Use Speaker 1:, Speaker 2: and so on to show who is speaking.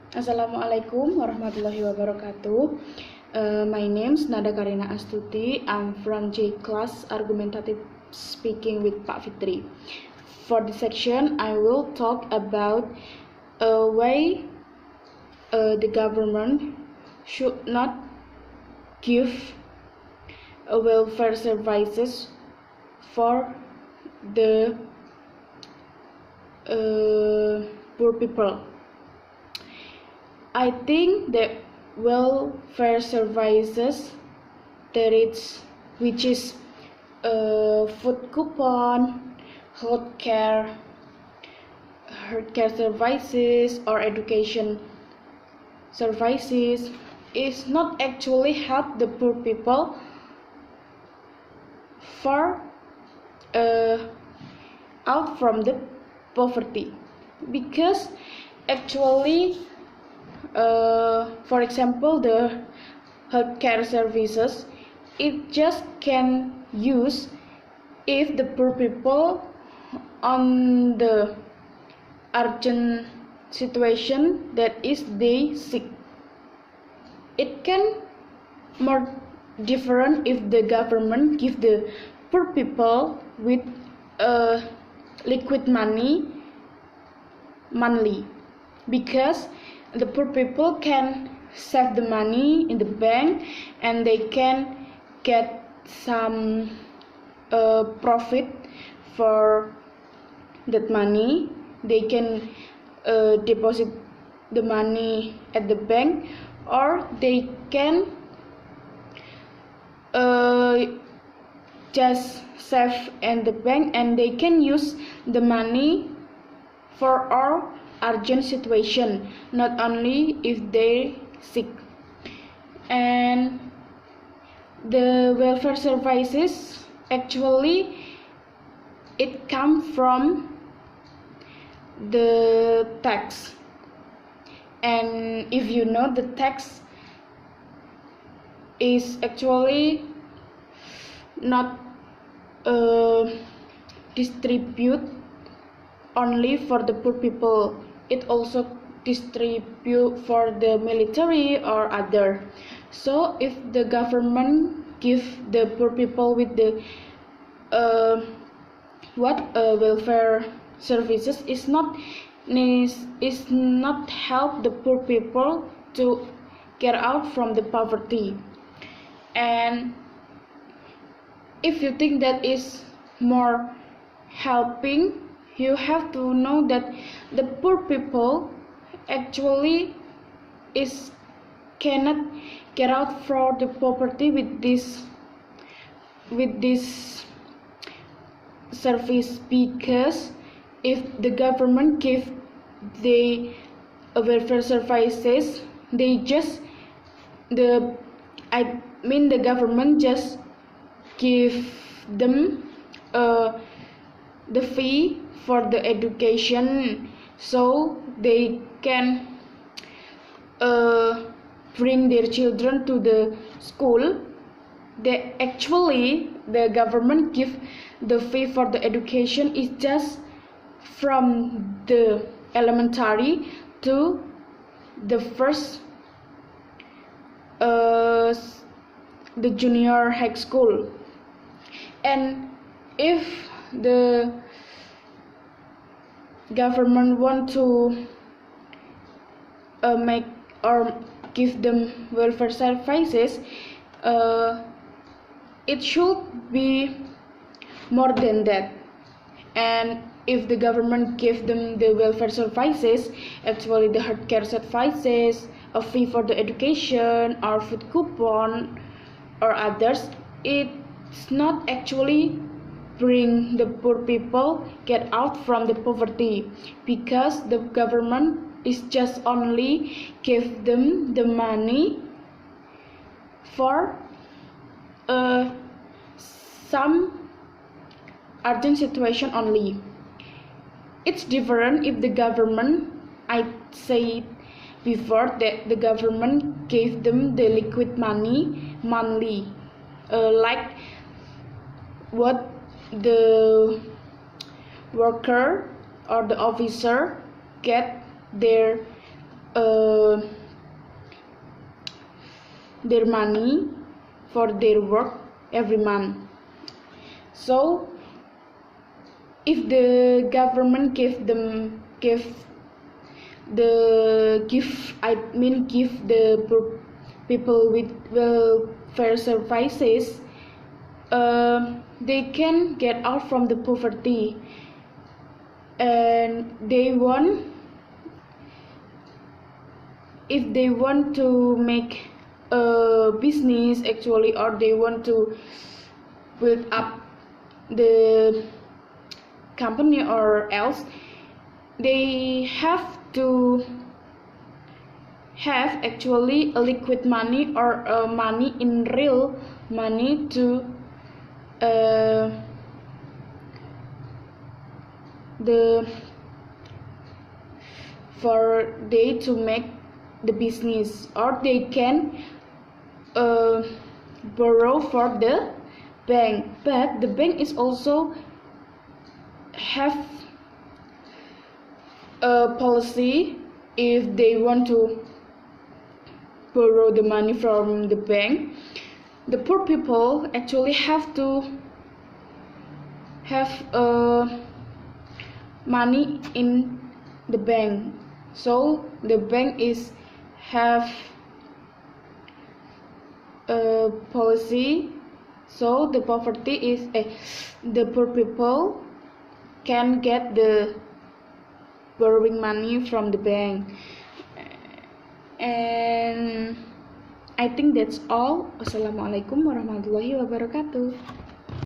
Speaker 1: Assalamualaikum warahmatullahi wabarakatuh. My name's Nada Karina Astuti. I'm from J class Argumentative Speaking with Pak Fitri. For this section, I will talk about why the government should not give welfare services for the poor people. I think that welfare services which is food coupon, healthcare services or education services is not actually help the poor people for out from the poverty, because actually for example the healthcare services, it just can use if the poor people on the urgent situation, that is they sick. It can more different if the government give the poor people with liquid money monthly, because the poor people can save the money in the bank and they can get some profit for that money. They can deposit the money at the bank, or they can just save in the bank and they can use the money for all urgent situation, not only if they sick. And the welfare services actually it come from the tax, and if you know, the tax is actually not distribute only for the poor people, it also distribute for the military or other. So if the government give the poor people with the welfare services, is not help the poor people to get out from the poverty. And if you think that is more helping, you have to know that the poor people actually cannot get out from the poverty with this service, because if the government give the welfare services, the government just give them the fee for the education, so they can bring their children to the school. The government give the fee for the education is just from the elementary to the first the junior high school. And if the government want to make or give them welfare services, it should be more than that. And if the government give them the welfare services, actually the healthcare services, a fee for the education or food coupon or others, it's not actually bring the poor people get out from the poverty, because the government is just only give them the money for some urgent situation only. It's different if the government, I said before that the government gave them the liquid money monthly, like what the worker or the officer get their uh, their money for their work every month. So if the government give the people with welfare services, they can get out from the poverty, and if they want to make a business actually, or they want to build up the company or else, they have to have actually a liquid money or money in real money to for they to make the business, or they can borrow for the bank. But the bank is also have a policy. If they want to borrow the money from the bank, the poor people actually have to have money in the bank. So the bank is have a policy, so the poverty is the poor people can get the borrowing money from the bank. And I think that's all. Wassalamualaikum warahmatullahi wabarakatuh.